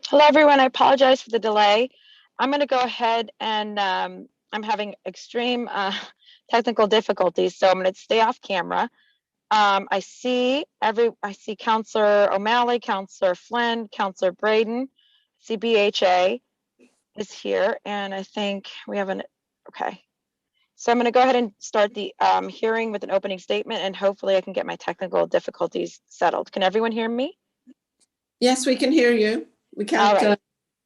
Hello, everyone. I apologize for the delay. I'm going to go ahead and I'm having extreme technical difficulties, so I'm going to stay off camera. I see Councillor O'Malley, Councillor Flynn, Councillor Braden. I see BHA is here, and I think we have okay. So I'm going to go ahead and start the hearing with an opening statement, and hopefully I can get my technical difficulties settled. Can everyone hear me? Yes, we can hear you. We can't. All right.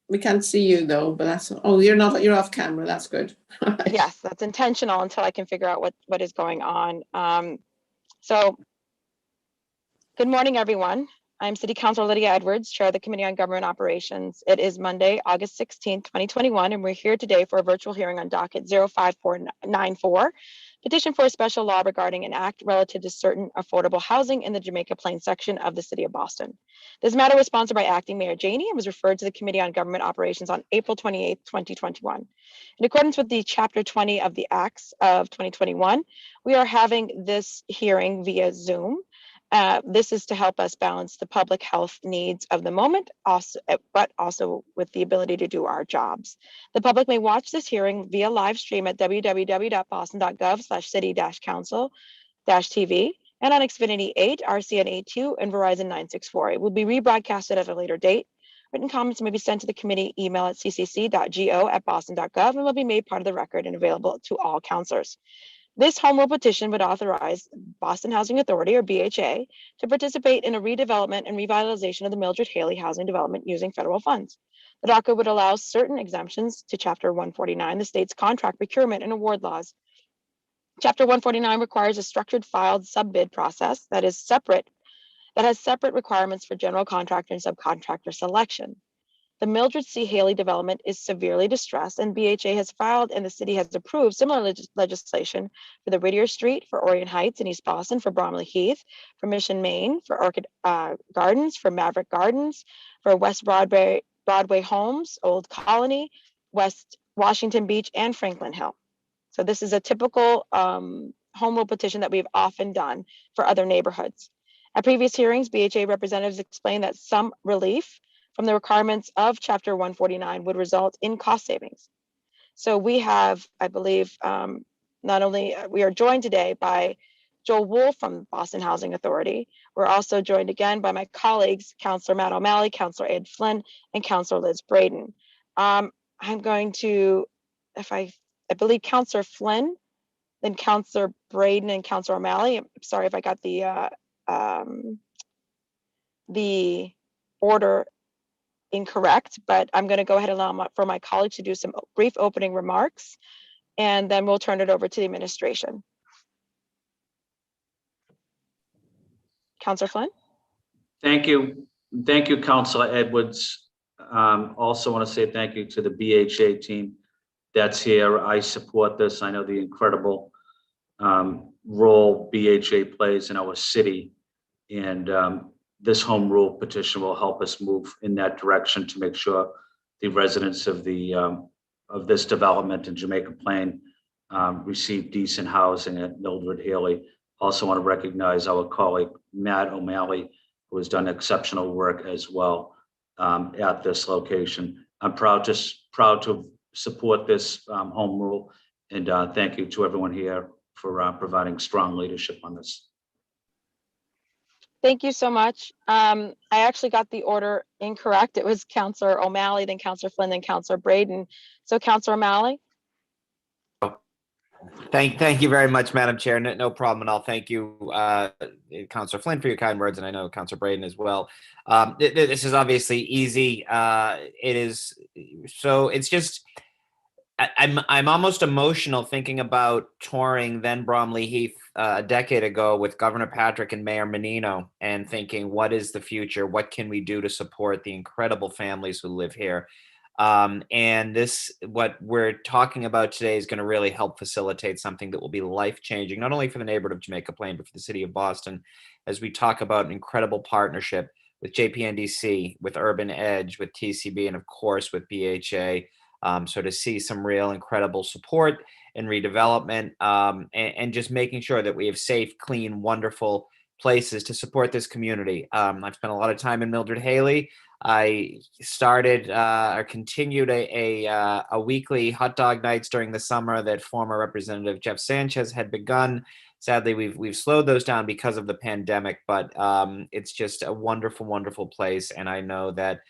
We can't see you though. But that's. Oh, you're not. You're off camera. That's good. Right. Yes, that's intentional until I can figure out what is going on. So, good morning, everyone. I'm City Councilor Lydia Edwards, Chair of the Committee on Government Operations. It is Monday, August 16th, 2021, and we're here today for a virtual hearing on docket 05494, petition for a special law regarding an act relative to certain affordable housing in the Jamaica Plain section of the City of Boston. This matter was sponsored by Acting Mayor Janey and was referred to the Committee on Government Operations on April 28th, 2021. In accordance with the Chapter 20 of the Acts of 2021, we are having this hearing via Zoom. This is to help us balance the public health needs of the moment, but also with the ability to do our jobs. The public may watch this hearing via live stream at www.boston.gov/city-council-tv and on Xfinity 8, RCN 82, and Verizon 964. It will be rebroadcasted at a later date. Written comments may be sent to the committee email at ccc.go@boston.gov and will be made part of the record and available to all councilors. This home rule petition would authorize Boston Housing Authority, or BHA, to participate in a redevelopment and revitalization of the Mildred Haley housing development using federal funds. The docket would allow certain exemptions to Chapter 149, the state's contract procurement and award laws. Chapter 149 requires a structured filed sub-bid process that has separate requirements for general contractor and subcontractor selection. The Mildred C. Haley development is severely distressed, and BHA has filed and the city has approved similar legislation for the Whittier Street, for Orient Heights in East Boston, for Bromley Heath, for Mission Main, for Orchid Gardens, for Maverick Gardens, for West Broadway Homes, Old Colony, West Washington Beach, and Franklin Hill. So this is a typical home rule petition that we've often done for other neighborhoods. At previous hearings, BHA representatives explained that some relief from the requirements of Chapter 149 would result in cost savings. So we have, I believe, not only we are joined today by Joel Wolf from Boston Housing Authority. We're also joined again by my colleagues, Councillor Matt O'Malley, Councillor Ed Flynn, and Councillor Liz Braden. I'm going to, I believe Councillor Flynn, then Councillor Braden, and Councillor O'Malley. I'm sorry if I got the order incorrect, but I'm going to go ahead and allow for my colleagues to do some brief opening remarks, and then we'll turn it over to the administration. Councillor Flynn. Thank you. Thank you, Councillor Edwards. Also want to say thank you to the BHA team that's here. I support this. I know the incredible role BHA plays in our city, and this home rule petition will help us move in that direction to make sure the residents of this development in Jamaica Plain receive decent housing at Mildred Haley. Also want to recognize our colleague Matt O'Malley, who has done exceptional work as well at this location. I'm proud to support this home rule, and thank you to everyone here for providing strong leadership on this. Thank you so much. I actually got the order incorrect. It was Councillor O'Malley, then Councillor Flynn, then Councillor Braden. So Councillor O'Malley. Thank you very much, Madam Chair. No problem at all. Thank you, Councillor Flynn, for your kind words, and I know Councillor Braden as well. This is obviously easy. It is so. It's just. I'm almost emotional thinking about touring then Bromley Heath a decade ago with Governor Patrick and Mayor Menino, and thinking, what is the future? What can we do to support the incredible families who live here? And what we're talking about today is going to really help facilitate something that will be life-changing, not only for the neighborhood of Jamaica Plain, but for the city of Boston, as we talk about an incredible partnership with JPNDC, with Urban Edge, with TCB, and of course with BHA. So to see some real incredible support and redevelopment, and just making sure that we have safe, clean, wonderful places to support this community. I've spent a lot of time in Mildred Haley. I started or continued a weekly hot dog nights during the summer that former Representative Jeff Sanchez had begun. Sadly, we've slowed those down because of the pandemic, but it's just a wonderful, wonderful place. And I know that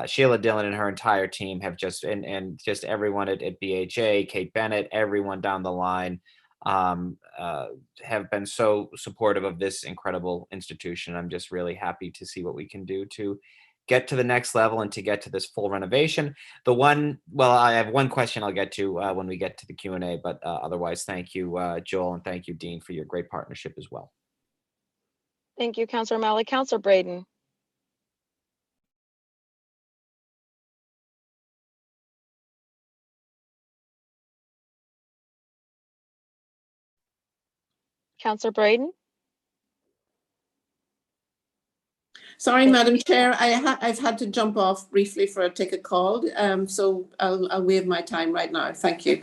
Sheila Dillon and her entire team have just, and just everyone at BHA, Kate Bennett, everyone down the line, have been so supportive of this incredible institution. I'm just really happy to see what we can do to get to the next level and to get to this full renovation. I have one question I'll get to when we get to the Q&A, but otherwise, thank you, Joel, and thank you, Dean, for your great partnership as well. Thank you, Councilor O'Malley. Councilor Braden. Councilor Braden. Sorry, Madam Chair, I've had to jump off briefly for take a call. So I'll waive my time right now. Thank you.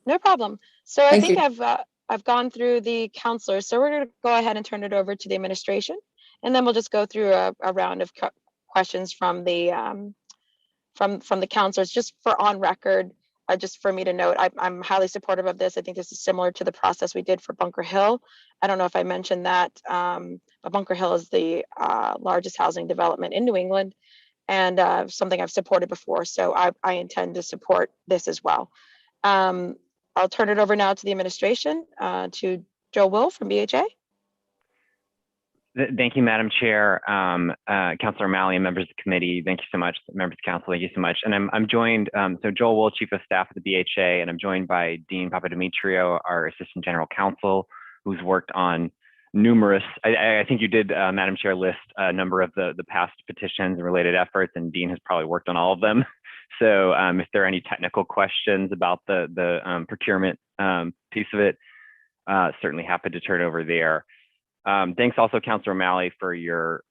No problem. So I Thank think you. I've gone through the counselors. So we're going to go ahead and turn it over to the administration, and then we'll just go through a round of questions from the counselors, just for on record. Just for me to note, I'm highly supportive of this. I think this is similar to the process we did for Bunker Hill. I don't know if I mentioned that, but Bunker Hill is the largest housing development in New England, and something I've supported before. So I intend to support this as well. I'll turn it over now to the administration, to Joe Will from BHA. Thank you, Madam Chair, Councilor O'Malley, and members of the committee. Thank you so much, members of council. Thank you so much. And I'm joined, so Joel Will, Chief of Staff at the BHA, and I'm joined by Dean Papadimitriou, our Assistant General Counsel, who's worked on numerous, I think you did, Madam Chair, list a number of the past petitions and related efforts, and Dean has probably worked on all of them. So if there are any technical questions about the procurement piece of it, certainly happy to turn over there. Thanks also, Councilor O'Malley, for your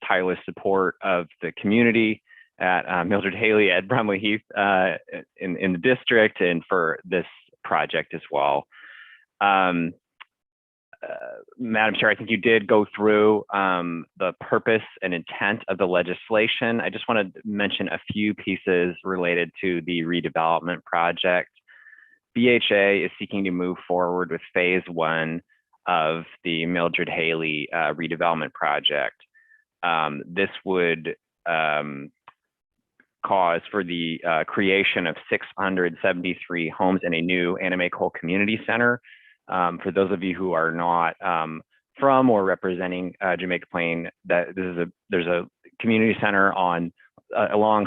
tireless support of the community at Mildred Haley at Bromley Heath in the district, and for this project as well. Madam Chair, I think you did go through the purpose and intent of the legislation. I just want to mention a few pieces related to the redevelopment project. BHA is seeking to move forward with phase 1 of the Mildred Haley redevelopment project. This would cause for the creation of 673 homes in a new Anime Cole Community Center. For those of you who are not from or representing Jamaica Plain, there's a community center along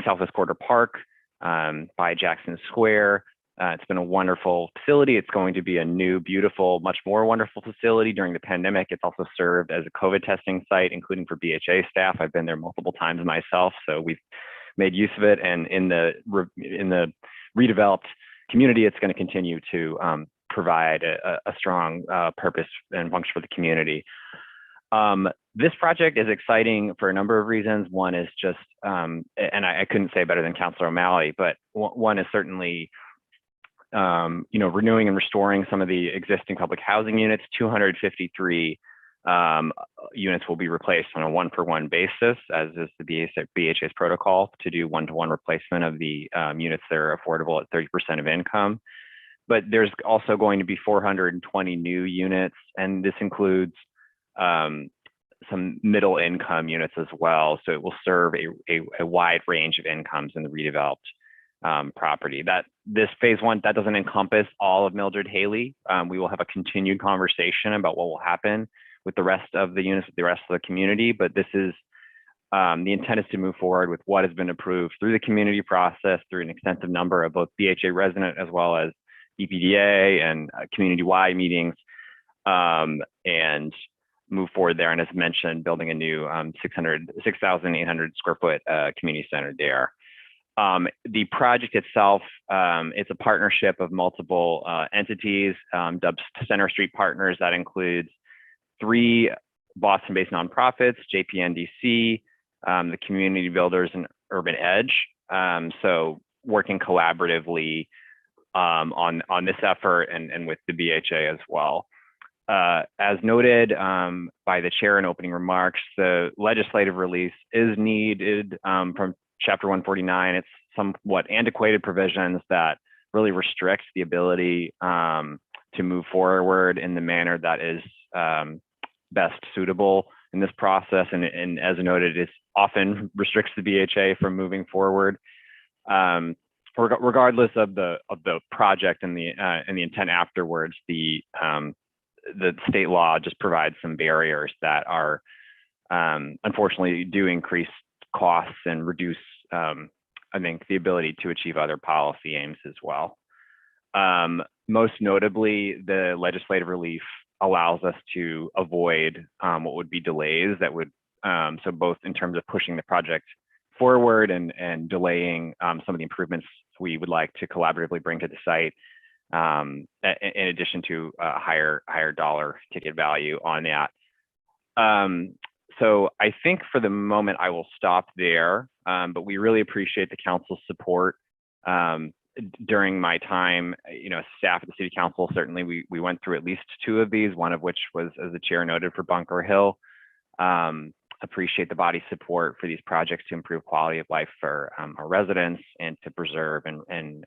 Southwest Quarter Park by Jackson Square. It's been a wonderful facility. It's going to be a new, beautiful, much more wonderful facility during the pandemic. It's also served as a COVID testing site, including for BHA staff. I've been there multiple times myself, so we've made use of it. And in the redeveloped community, it's going to continue to provide a strong purpose and function for the community. This project is exciting for a number of reasons. One is just, and I couldn't say better than Councilor O'Malley, but one is certainly renewing and restoring some of the existing public housing units. 253 units will be replaced on a 1-for-1 basis, as is the BHA's protocol to do 1-to-1 replacement of the units that are affordable at 30% of income. But there's also going to be 420 new units, and this includes some middle income units as well. So it will serve a wide range of incomes in the redeveloped property. That this phase 1, that doesn't encompass all of Mildred Haley. We will have a continued conversation about what will happen with the rest of the units, with the rest of the community. But this is the intent is to move forward with what has been approved through the community process, through an extensive number of both BHA resident as well as EPDA and community-wide meetings, and move forward there. And as mentioned, building a new 6,800 square foot community center there. The project itself, it's a partnership of multiple entities, dubbed Center Street Partners. That includes 3 Boston-based nonprofits, JPNDC, the Community Builders, and Urban Edge. So working collaboratively on this effort and with the BHA as well. as noted by the chair in opening remarks, the legislative release is needed from Chapter 149. It's somewhat antiquated provisions that really restrict the ability to move forward in the manner that is best suitable in this process. And as noted, it often restricts the BHA from moving forward. Regardless of the project and the intent afterwards, the state law just provides some barriers that are unfortunately do increase costs and reduce, I think, the ability to achieve other policy aims as well. Most notably, the legislative relief allows us to avoid what would be delays that would, so both in terms of pushing the project forward and delaying some of the improvements we would like to collaboratively bring to the site, in addition to a higher dollar ticket value on that. So I think for the moment I will stop there, but we really appreciate the council's support. During my time, staff at the city council, certainly we went through at least 2 of these, one of which was, as the chair noted, for Bunker Hill. Appreciate the body's support for these projects to improve quality of life for our residents and to preserve and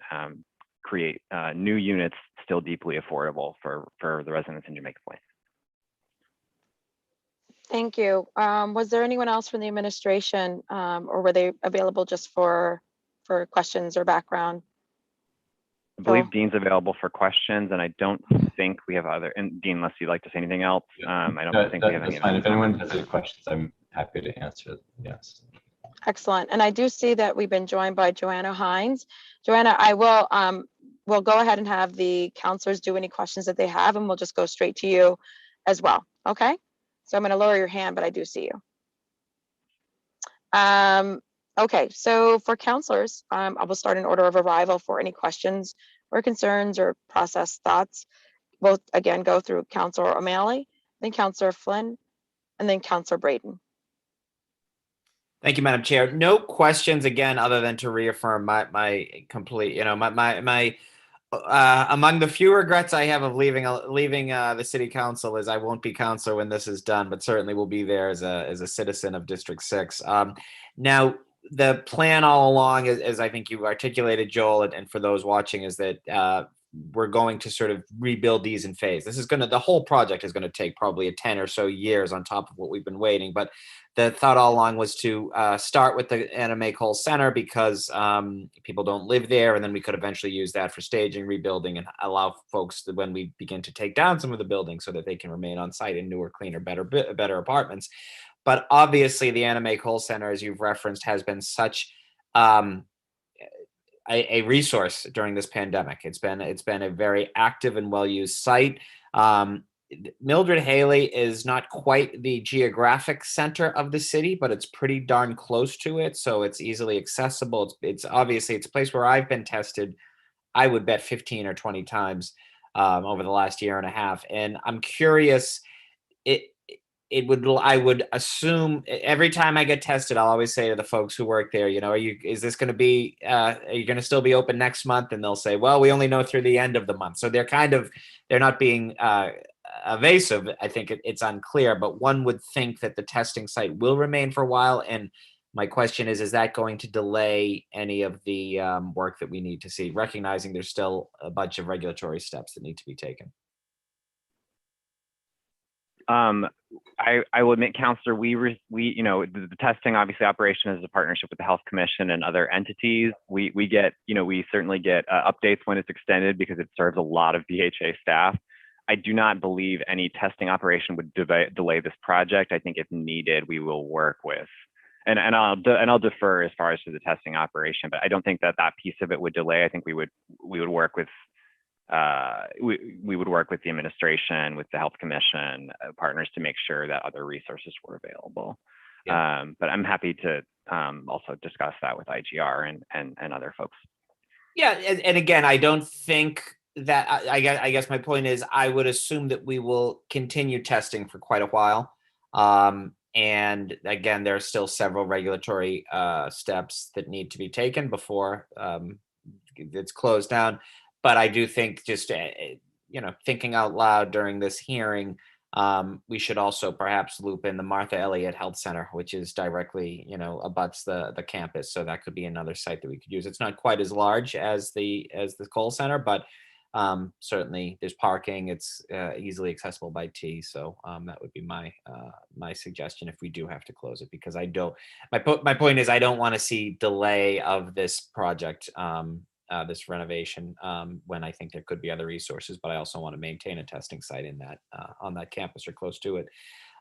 create new units still deeply affordable for the residents in Jamaica Plain. Thank you. Was there anyone else from the administration, or were they available just for questions or background? I believe Dean's available for questions, and I don't think we have other. And Dean, unless you'd like to say anything else, I don't think we have any. That's fine. If anyone has any questions, I'm happy to answer. Yes. Excellent. And I do see that we've been joined by Joanna Hines. Joanna, I will we'll go ahead and have the counselors do any questions that they have, and we'll just go straight to you as well. Okay. So I'm going to lower your hand, but I do see you. Okay, so for counselors, I will start in order of arrival for any questions or concerns or process thoughts. We'll again go through Councilor O'Malley, then Councilor Flynn, and then Councilor Braden. Thank you, Madam Chair. No questions again, other than to reaffirm my complete, among the few regrets I have of leaving the city council is I won't be councilor when this is done, but certainly will be there as a citizen of District 6. Now, the plan all along, as I think you articulated, Joel, and for those watching, is that we're going to sort of rebuild these in phase. The whole project is going to take probably 10 or so years on top of what we've been waiting. But the thought all along was to start with the Anime Cole Center because people don't live there, and then we could eventually use that for staging, rebuilding, and allow folks to, when we begin to take down some of the buildings, so that they can remain on site in newer, cleaner, better apartments. But obviously, the Anime Cole Center, as you've referenced, has been such a resource during this pandemic. It's been a very active and well-used site. Mildred Haley is not quite the geographic center of the city, but it's pretty darn close to it, so it's easily accessible. It's obviously it's a place where I've been tested, I would bet 15 or 20 times over the last year and a half, and I'm curious. I would assume every time I get tested, I'll always say to the folks who work there, are you going to still be open next month? And they'll say, well, we only know through the end of the month. So they're not being evasive. I think it's unclear, but one would think that the testing site will remain for a while. And my question is that going to delay any of the work that we need to see, recognizing there's still a bunch of regulatory steps that need to be taken? I will admit, Councilor, the testing obviously operation is a partnership with the Health Commission and other entities. We certainly get updates when it's extended because it serves a lot of BHA staff. I do not believe any testing operation would delay this project. I think if needed, we will work with, and I'll defer as far as to the testing operation, but I don't think that piece of it would delay. I think we would work with. We would work with the administration, with the Health Commission partners to make sure that other resources were available. Yeah. But I'm happy to also discuss that with IGR and other folks. Yeah, and again, I don't think that I guess my point is I would assume that we will continue testing for quite a while. And again, there are still several regulatory steps that need to be taken before it's closed down. But I do think just thinking out loud during this hearing, we should also perhaps loop in the Martha Elliott Health Center, which is directly, abuts the campus. So that could be another site that we could use. It's not quite as large as the Cole Center, but certainly there's parking. It's easily accessible by T. So that would be my suggestion if we do have to close it, because my point is I don't want to see delay of this project, this renovation, when I think there could be other resources, but I also want to maintain a testing site in that on that campus or close to it.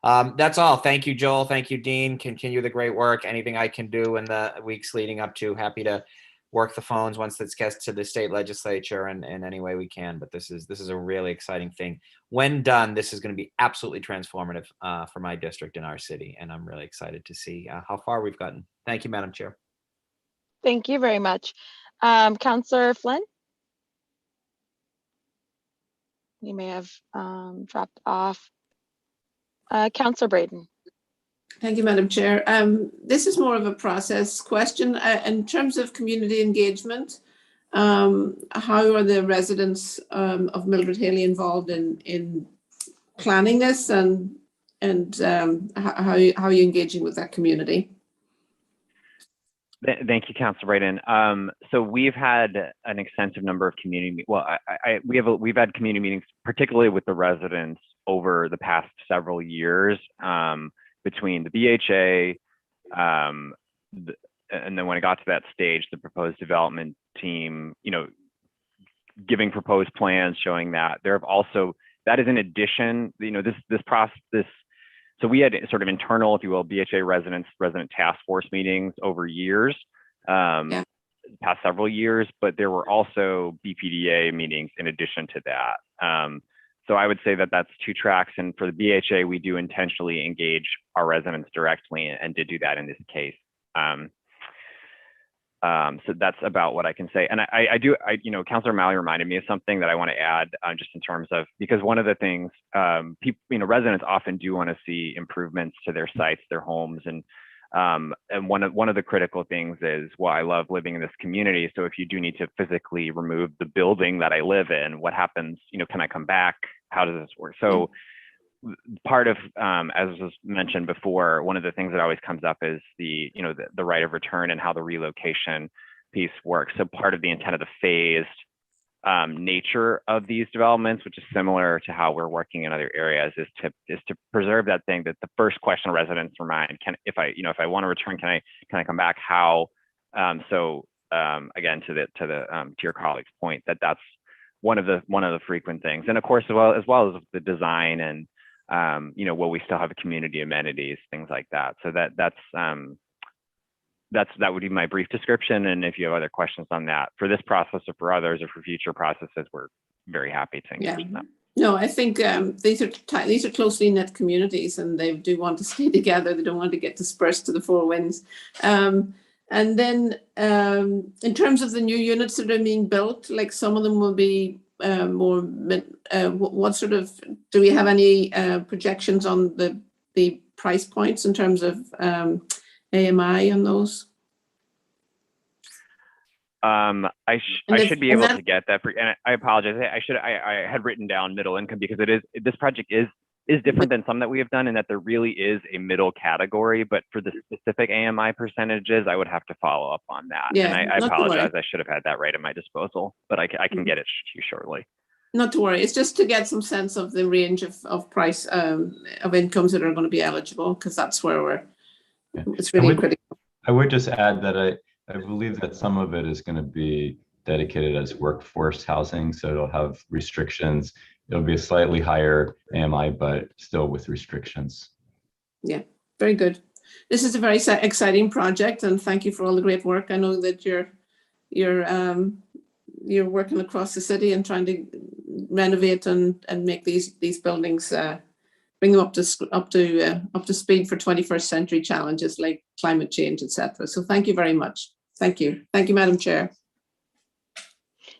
That's all. Thank you, Joel. Thank you, Dean. Continue the great work. Anything I can do in the weeks leading up to, happy to work the phones once this gets to the state legislature and any way we can. But this is a really exciting thing. When done, this is going to be absolutely transformative for my district and our city, and I'm really excited to see how far we've gotten. Thank you, Madam Chair. Thank you very much. Councillor Flynn? You may have dropped off. Councillor Braden? Thank you, Madam Chair. This is more of a process question. In terms of community engagement, how are the residents of Mildred Haley involved in planning this, and how are you engaging with that community? Thank you, Councilor Braden. So we've had an extensive number of community. Well, we've had community meetings, particularly with the residents, over the past several years, between the BHA, and then when it got to that stage, the proposed development team, giving proposed plans, showing that there have also, that is in addition, this process. So we had sort of internal, if you will, BHA resident task force meetings over years, past several years, but there were also BPDA meetings in addition to that. So I would say that that's two tracks. And for the BHA, we do intentionally engage our residents directly and did do that in this case. So that's about what I can say. And Councilor Malley reminded me of something that I want to add, just in terms of, because one of the things, residents often do want to see improvements to their sites, their homes, and one of the critical things is, well, I love living in this community. So if you do need to physically remove the building that I live in, what happens? Can I come back? How does this work? So part of, as was mentioned before, one of the things that always comes up is the right of return and how the relocation piece works. So part of the intent of the phased nature of these developments, which is similar to how we're working in other areas, is to preserve that thing, that the first question residents remind, if I want to return, can I come back? How? Again, to your colleague's point, that's one of the frequent things. And of course, as well as the design and will we still have community amenities, things like that. So that would be my brief description. And if you have other questions on that for this process or for others or for future processes, we're very happy to engage them. No, I think these are closely knit communities, and they do want to stay together. They don't want to get dispersed to the four winds. And then in terms of the new units that are being built, like some of them will be more, what sort of, do we have any projections on the price points in terms of AMI on those? I should be able to get that for, and I apologize. I had written down middle income because this project is different than some that we have done in that there really is a middle category, but for the specific AMI percentages, I would have to follow up on that. Yeah, and I apologize. I should have had that right at my disposal, but I can get it to you shortly. Not to worry. It's just to get some sense of the range of price of incomes that are going to be eligible, because that's where it's really critical. I would just add that I believe that some of it is going to be dedicated as workforce housing, so it'll have restrictions. It'll be a slightly higher AMI, but still with restrictions. Yeah, very good. This is a very exciting project, and thank you for all the great work. I know that you're working across the city and trying to renovate and make these buildings, bring them up to speed for 21st century challenges like climate change, etc. So thank you very much. Thank you, Madam Chair.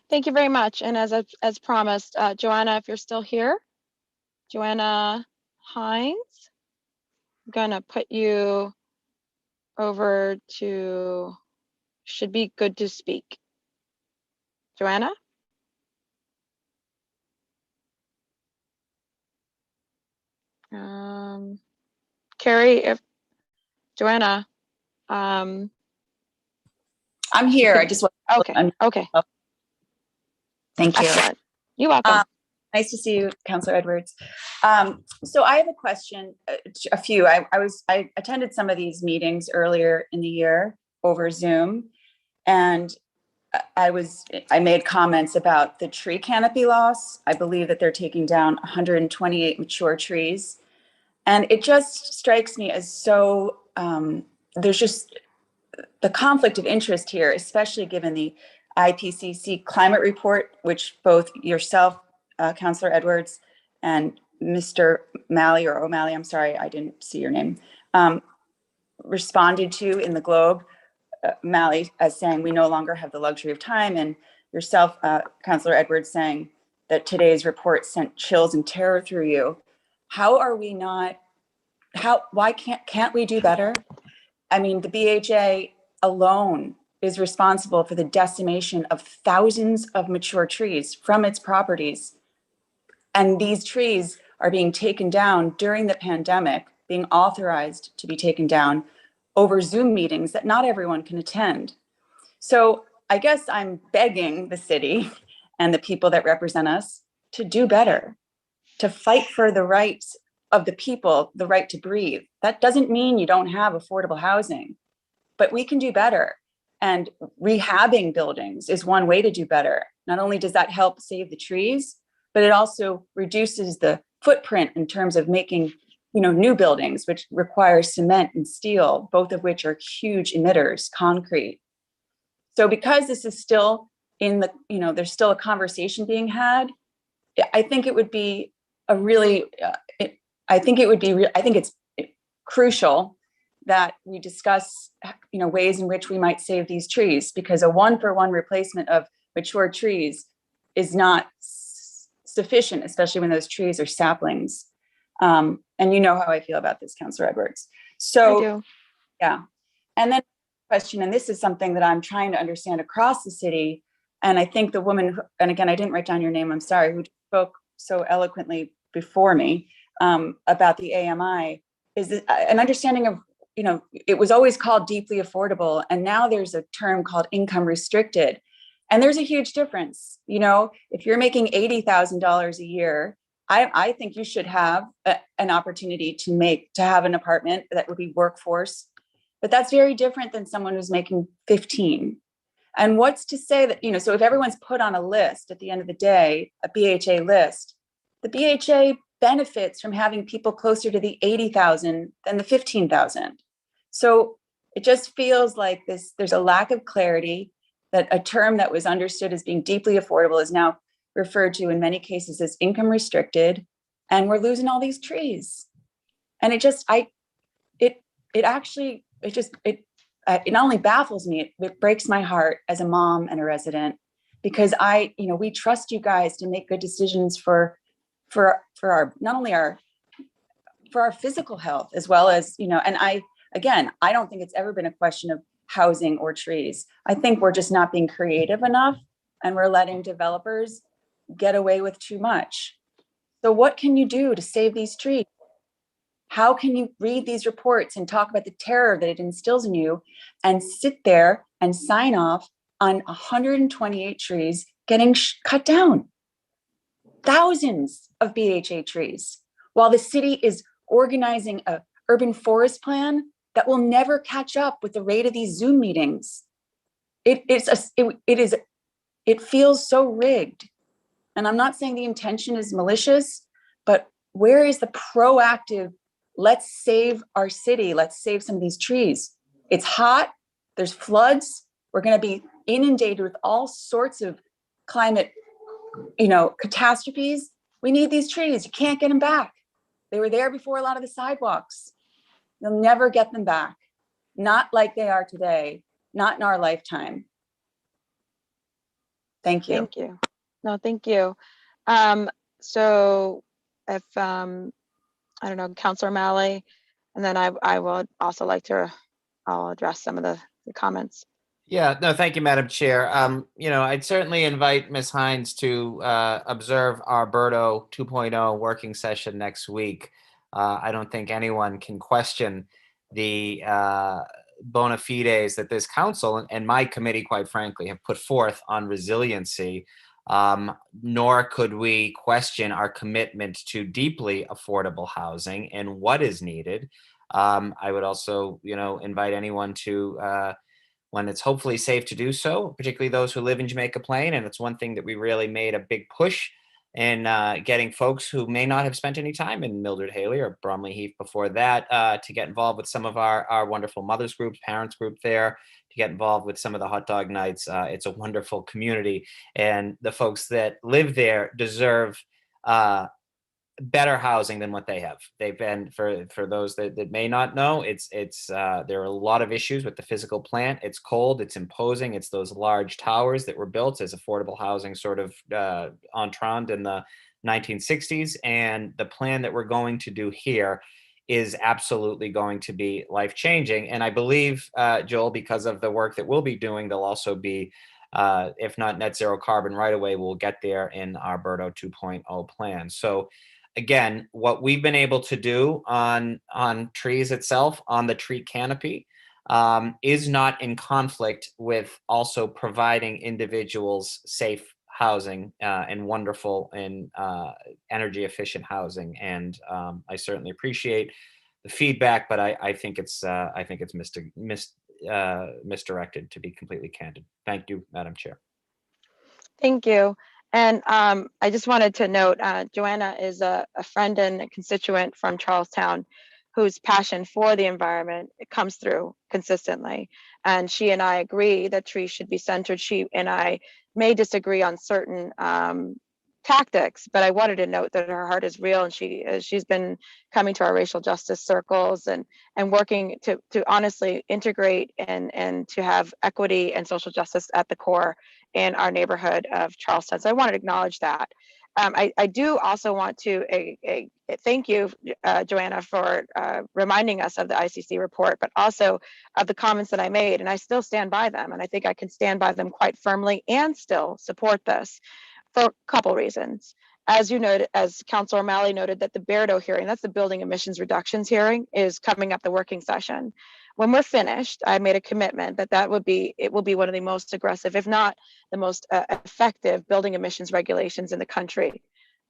Thank you very much. And as promised, Joanna, if you're still here, Joanna Hines, I'm gonna put you over to, should be good to speak. Joanna? Carrie, if Joanna, I'm here. I just want okay, okay, thank you. excellent. You're welcome. Nice to see you, Councillor Edwards. So I have a question, a few. I attended some of these meetings earlier in the year over Zoom, and I made comments about the tree canopy loss. I believe that they're taking down 128 mature trees, and it just strikes me as so there's just the conflict of interest here, especially given the IPCC climate report, which both yourself, Councillor Edwards, and Mr. Malley or O'Malley, I'm sorry, I didn't see your name, responded to in the Globe. Malley as saying we no longer have the luxury of time, and yourself, Councillor Edwards, saying that today's report sent chills and terror through you. How are we not? Why can't we do better? I mean, the BHA alone is responsible for the decimation of thousands of mature trees from its properties. And these trees are being taken down during the pandemic, being authorized to be taken down over Zoom meetings that not everyone can attend. So I guess I'm begging the city and the people that represent us to do better, to fight for the rights of the people, the right to breathe. That doesn't mean you don't have affordable housing, but we can do better. And rehabbing buildings is one way to do better. Not only does that help save the trees, but it also reduces the footprint in terms of making, new buildings, which require cement and steel, both of which are huge emitters, concrete. So because this is still in the, there's still a conversation being had, I think it would be a really, I think it's crucial that we discuss, ways in which we might save these trees, because a 1-for-1 replacement of mature trees is not sufficient, especially when those trees are saplings. And you know how I feel about this, Councillor Edwards. So, I do. yeah. And then question, and this is something that I'm trying to understand across the city. And I think the woman, and again, I didn't write down your name, I'm sorry, who spoke so eloquently before me about the AMI, is an understanding of, it was always called deeply affordable. And now there's a term called income restricted. And there's a huge difference. If you're making $80,000 a year, I think you should have an opportunity to have an apartment that would be workforce, but that's very different than someone who's making 15. And what's to say that, so if everyone's put on a list at the end of the day, a BHA list, the BHA benefits from having people closer to the 80,000 than the 15,000. So it just feels like there's a lack of clarity, that a term that was understood as being deeply affordable is now referred to in many cases as income restricted, and we're losing all these trees. And it not only baffles me, it breaks my heart as a mom and a resident, because we trust you guys to make good decisions for our, not only for our physical health, as well as, and I don't think it's ever been a question of housing or trees. I think we're just not being creative enough, and we're letting developers get away with too much. So what can you do to save these trees? How can you read these reports and talk about the terror that it instills in you and sit there and sign off on 128 trees getting cut down? Thousands of BHA trees, while the city is organizing a urban forest plan that will never catch up with the rate of these Zoom meetings. It feels so rigged. And I'm not saying the intention is malicious, but where is the proactive, let's save our city, let's save some of these trees? It's hot, there's floods, we're going to be inundated with all sorts of climate, catastrophes. We need these trees. You can't get them back. They were there before a lot of the sidewalks. You'll never get them back. Not like they are today, not in our lifetime. Thank you. Thank you. No, thank you. So if, I don't know, Councillor Malley, and then I would also like to, I'll address some of the comments. Yeah, no, thank you, Madam Chair. I'd certainly invite Ms. Hines to observe our Birdo 2.0 working session next week. I don't think anyone can question the bona fides that this council and my committee, quite frankly, have put forth on resiliency. Nor could we question our commitment to deeply affordable housing and what is needed. I would also, invite anyone to, when it's hopefully safe to do so, particularly those who live in Jamaica Plain. And it's one thing that we really made a big push in getting folks who may not have spent any time in Mildred Haley or Bromley Heath before that to get involved with some of our wonderful mothers groups, parents group there, to get involved with some of the hot dog nights. It's a wonderful community, and the folks that live there deserve better housing than what they have. They've been, for those that may not know, there are a lot of issues with the physical plant. It's cold, it's imposing, it's those large towers that were built as affordable housing sort of entrant in the 1960s. And the plan that we're going to do here is absolutely going to be life-changing. And I believe, Joel, because of the work that we'll be doing, there'll also be if not net zero carbon right away, we'll get there in our Berto 2.0 plan. So again, what we've been able to do on trees itself, on the tree canopy, is not in conflict with also providing individuals safe housing and wonderful and energy efficient housing. And I certainly appreciate the feedback, but I think it's misdirected, to be completely candid. Thank you, Madam Chair. Thank you. And I just wanted to note, Joanna is a friend and a constituent from Charlestown whose passion for the environment comes through consistently. And she and I agree that trees should be centered. She and I may disagree on certain tactics, but I wanted to note that her heart is real, and she's been coming to our racial justice circles and working to honestly integrate and to have equity and social justice at the core in our neighborhood of Charleston. So I wanted to acknowledge that. I do also want to thank you, Joanna, for reminding us of the ICC report, but also of the comments that I made, and I still stand by them. And I think I can stand by them quite firmly and still support this for a couple reasons. As you noted, as Councilor O'Malley noted, that the Berto hearing, that's the building emissions reductions hearing, is coming up the working session. When we're finished, I made a commitment that it will be one of the most aggressive, if not the most effective building emissions regulations in the country.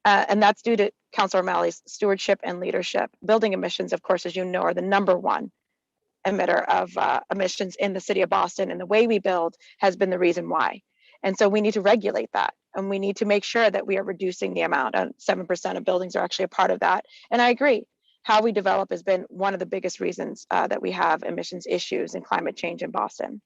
And that's due to Councilor O'Malley's stewardship and leadership. Building emissions, of course, as you know, are the #1 emitter of emissions in the city of Boston, and the way we build has been the reason why. And so we need to regulate that, and we need to make sure that we are reducing the amount. 7% of buildings are actually a part of that. And I agree, how we develop has been one of the biggest reasons that we have emissions issues and climate change in Boston.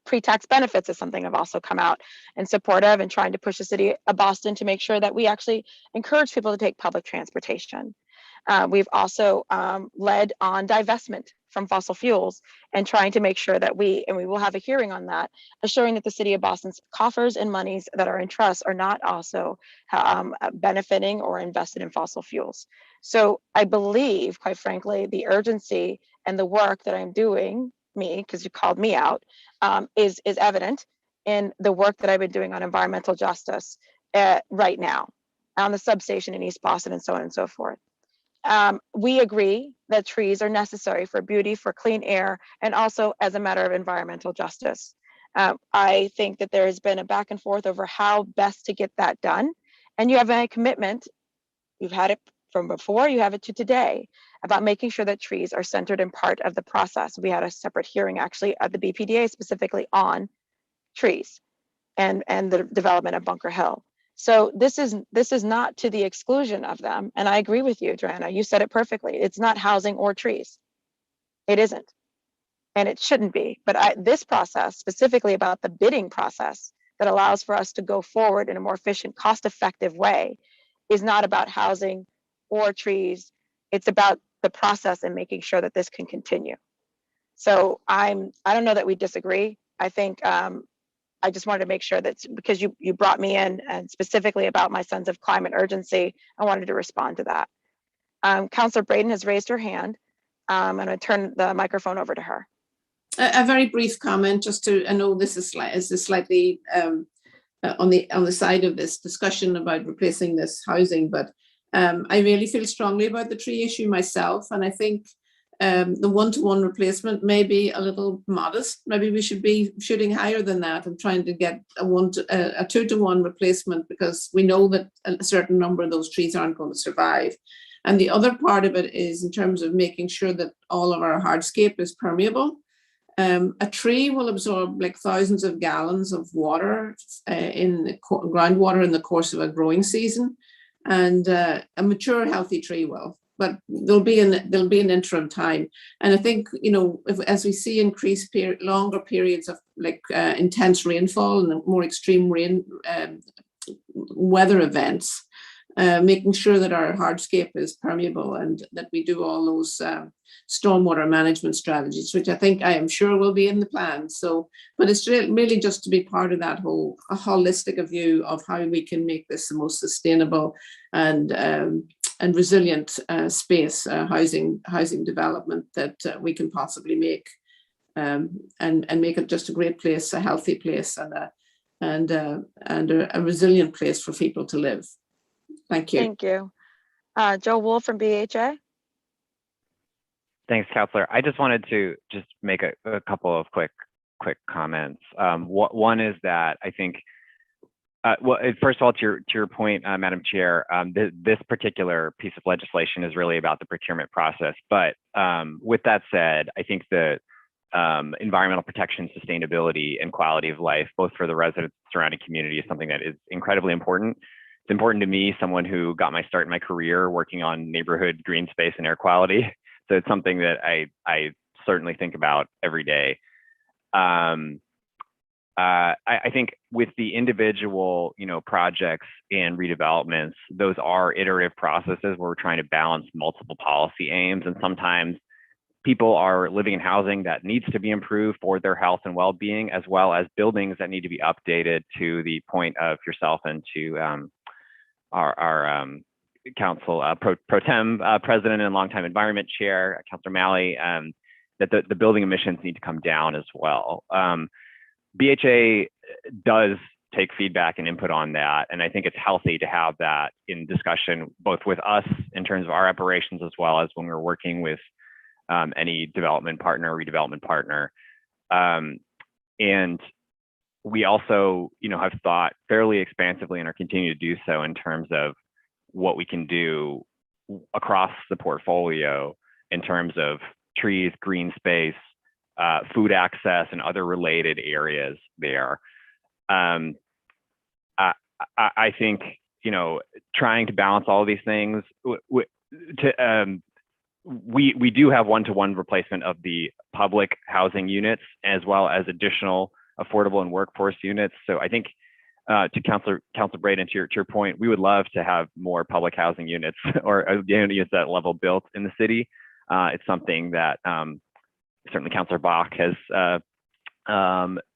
Pre-tax benefits is something I've also come out in support of, and trying to push the city of Boston to make sure that we actually encourage people to take public transportation. We've also led on divestment from fossil fuels, and trying to make sure that we will have a hearing on that, assuring that the city of Boston's coffers and monies that are in trust are not also benefiting or invested in fossil fuels. So I believe, quite frankly, the urgency and the work that I'm doing, because you called me out, is evident in the work that I've been doing on environmental justice right now, on the substation in East Boston, and so on and so forth. We agree that trees are necessary for beauty, for clean air, and also as a matter of environmental justice. I think that there has been a back and forth over how best to get that done. And you have a commitment, you've had it from before, you have it to today, about making sure that trees are centered in part of the process. We had a separate hearing actually at the BPDA specifically on trees and the development of Bunker Hill. So this is not to the exclusion of them. And I agree with you, Joanna, you said it perfectly. It's not housing or trees. It isn't. And it shouldn't be. But this process, specifically about the bidding process that allows for us to go forward in a more efficient, cost-effective way, is not about housing or trees. It's about the process and making sure that this can continue. So I don't know that we disagree. I think I just wanted to make sure that, because you brought me in and specifically about my sense of climate urgency, I wanted to respond to that. Councilor Braden has raised her hand. I'm going to turn the microphone over to her. A very brief comment, just to, I know this is slightly on the side of this discussion about replacing this housing, but I really feel strongly about the tree issue myself, and I think the one-to-one replacement may be a little modest. Maybe we should be shooting higher than that and trying to get a 2-to-1 replacement, because we know that a certain number of those trees aren't going to survive. And the other part of it is in terms of making sure that all of our hardscape is permeable. A tree will absorb like thousands of gallons of water in the groundwater in the course of a growing season, and a mature, healthy tree will. But there'll be an interim time, and I think, you know, as we see increased longer periods of like intense rainfall and more extreme rain weather events, making sure that our hardscape is permeable and that we do all those stormwater management strategies, which I am sure will be in the plan. So, but it's really just to be part of that whole holistic view of how we can make this the most sustainable and resilient space, housing development that we can possibly make, and make it just a great place, a healthy place, and a resilient place for people to live. Thank you. Thank you. Joe Wolf from BHA. Thanks, Councillor. I just wanted to just make a couple of quick comments. One is that I think, well, first of all, to your point, Madam Chair, this particular piece of legislation is really about the procurement process. But with that said, I think the environmental protection, sustainability, and quality of life, both for the residents and surrounding community, is something that is incredibly important. It's important to me, someone who got my start in my career working on neighborhood green space and air quality. So it's something that I certainly think about every day. I think with the individual, projects and redevelopments, those are iterative processes where we're trying to balance multiple policy aims, and sometimes people are living in housing that needs to be improved for their health and well-being, as well as buildings that need to be updated, to the point of yourself and to our council pro tem president and longtime environment chair, Councillor Malley, that the building emissions need to come down as well. BHA does take feedback and input on that, and I think it's healthy to have that in discussion, both with us in terms of our operations, as well as when we're working with any development partner, redevelopment partner. And we also, have thought fairly expansively and are continuing to do so in terms of what we can do across the portfolio in terms of trees, green space, food access, and other related areas there. I think, trying to balance all of these things, we do have one-to-one replacement of the public housing units, as well as additional affordable and workforce units. So I think, to Councillor Braden, to your point, we would love to have more public housing units or units at that level built in the city. It's something that certainly Councillor Bach has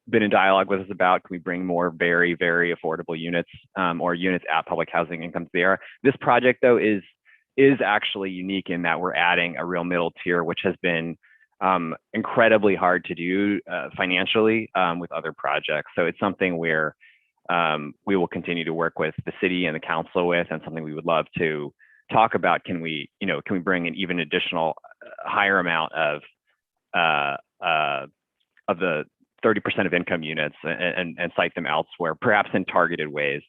been in dialogue with us about. Can we bring more very, very affordable units, or units at public housing incomes there? This project, though, is actually unique in that we're adding a real middle tier, which has been incredibly hard to do financially with other projects. So it's something where we will continue to work with the city and the council with, and something we would love to talk about. Can we bring an even additional higher amount of the 30% of income units and site them elsewhere, perhaps in targeted ways.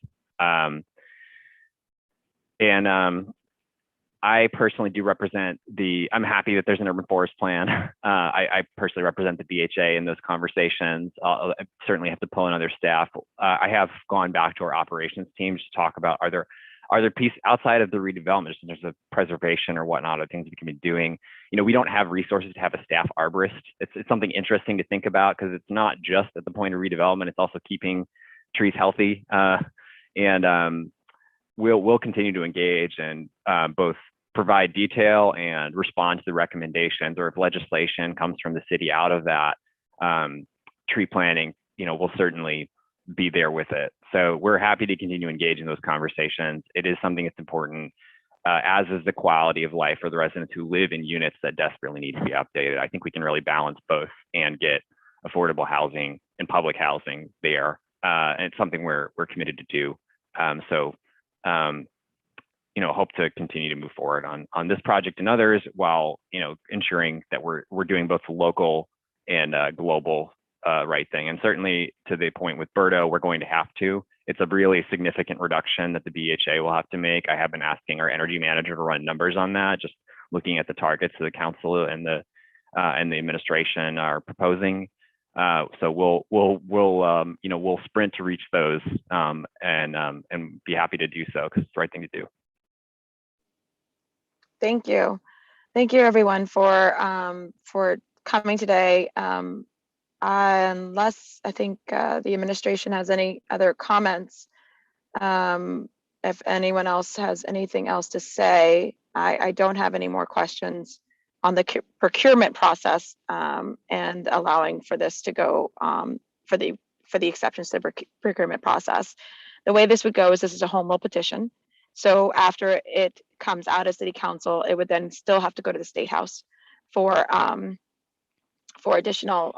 I personally do represent I'm happy that there's an urban forest plan. I personally represent the BHA in those conversations. I certainly have to pull in other staff. I have gone back to our operations team to talk about, are there pieces outside of the redevelopment, just in terms of preservation or whatnot, or things we can be doing. We don't have resources to have a staff arborist. It's something interesting to think about, because it's not just at the point of redevelopment, it's also keeping trees healthy. We'll continue to engage and both provide detail and respond to the recommendations, or if legislation comes from the city out of that, tree planting, we'll certainly be there with it. So we're happy to continue engaging those conversations. It is something that's important, as is the quality of life for the residents who live in units that desperately need to be updated. I think we can really balance both and get affordable housing and public housing there. And it's something we're committed to do. hope to continue to move forward on this project and others, while ensuring that we're doing both local and global right thing. And certainly to the point with Berto, we're going to have to. It's a really significant reduction that the BHA will have to make. I have been asking our energy manager to run numbers on that, just looking at the targets that the council and the administration are proposing. So we'll sprint to reach those and be happy to do so, because it's the right thing to do. Thank you. Thank you everyone for coming today. Unless I think the administration has any other comments, if anyone else has anything else to say, I don't have any more questions on the procurement process and allowing for this to go for the exceptions to the procurement process. The way this would go is this is a home rule petition. So after it comes out of city council, it would then still have to go to the state house for additional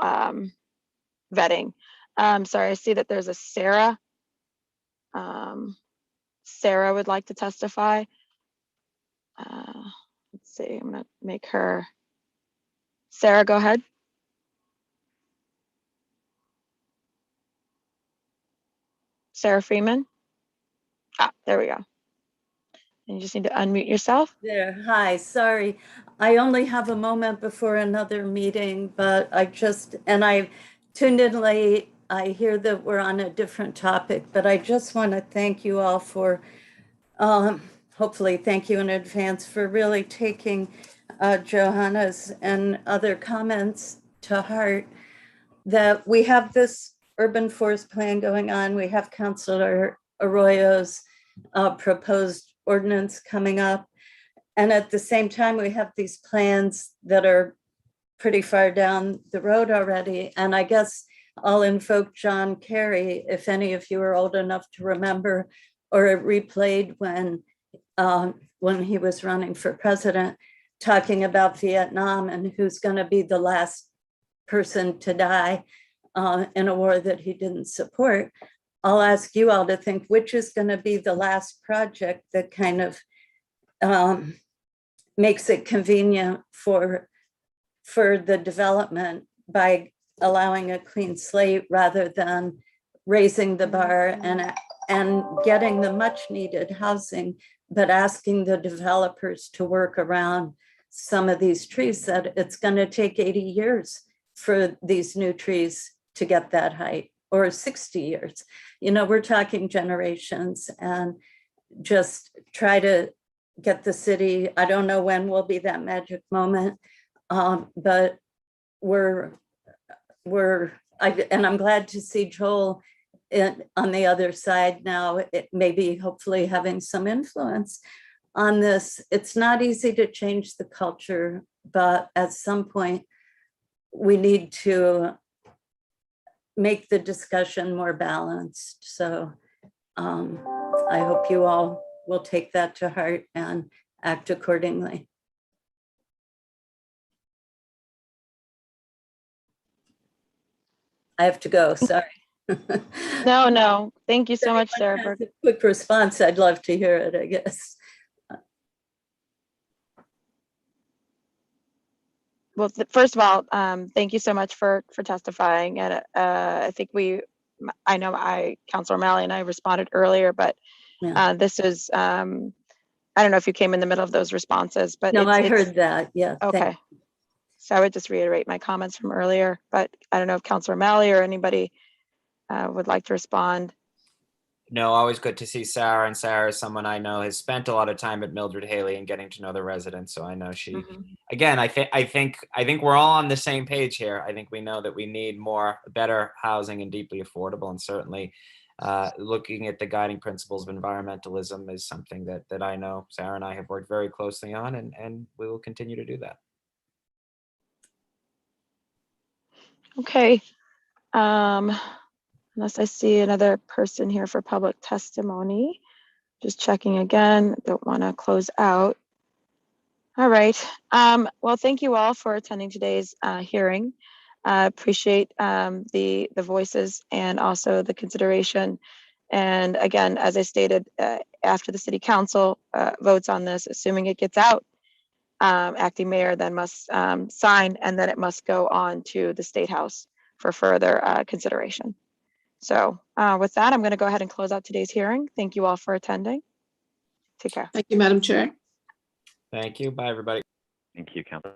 vetting. Sorry, I see that there's a Sarah. Sarah would like to testify. Let's see, I'm gonna make her. Sarah, go ahead. Sarah Freeman. Ah, there we go. And you just need to unmute yourself. There, hi, sorry. I only have a moment before another meeting, but I tuned in late. I hear that we're on a different topic, but I just want to thank you all for, hopefully thank you in advance for really taking Johanna's and other comments to heart, that we have this urban forest plan going on. We have Councilor Arroyo's proposed ordinance coming up. And at the same time, we have these plans that are pretty far down the road already. And I guess I'll invoke John Kerry, if any of you are old enough to remember, or it replayed when he was running for president, talking about Vietnam and who's going to be the last person to die in a war that he didn't support. I'll ask you all to think which is going to be the last project that kind of makes it convenient for the development by allowing a clean slate rather than raising the bar and getting the much needed housing, but asking the developers to work around some of these trees that it's going to take 80 years for these new trees to get that height, or 60 years. We're talking generations, and just try to get the city. I don't know when will be that magic moment, but I'm glad to see Joel on the other side now, it maybe hopefully having some influence on this. It's not easy to change the culture, but at some point we need to make the discussion more balanced. So I hope you all will take that to heart and act accordingly. I have to go, sorry. No, thank you so much, Sarah. For a quick response, I'd love to hear it, I guess. Well, first of all, thank you so much for testifying. And I think Councilor O'Malley and I responded earlier, but this is, I don't know if you came in the middle of those responses, but no, I heard that. Yeah. Okay. So I would just reiterate my comments from earlier, but I don't know if Councilor O'Malley or anybody would like to respond. No, always good to see Sarah, and Sarah is someone I know has spent a lot of time at Mildred Haley and getting to know the residents. So I know she, again, I think we're all on the same page here. I think we know that we need better housing and deeply affordable, and certainly looking at the guiding principles of environmentalism is something that I know Sarah and I have worked very closely on, and we will continue to do that. Okay. Unless I see another person here for public testimony. Just checking again, don't want to close out. All right. Well, thank you all for attending today's hearing. Appreciate the voices and also the consideration And again, as I stated, after the city council votes on this, assuming it gets out, acting mayor then must sign, and then it must go on to the State House for further consideration. So with that, I'm going to go ahead and close out today's hearing. Thank you all for attending. Take care. Thank you, Madam Chair. Thank you. Bye, everybody. Thank you, Council.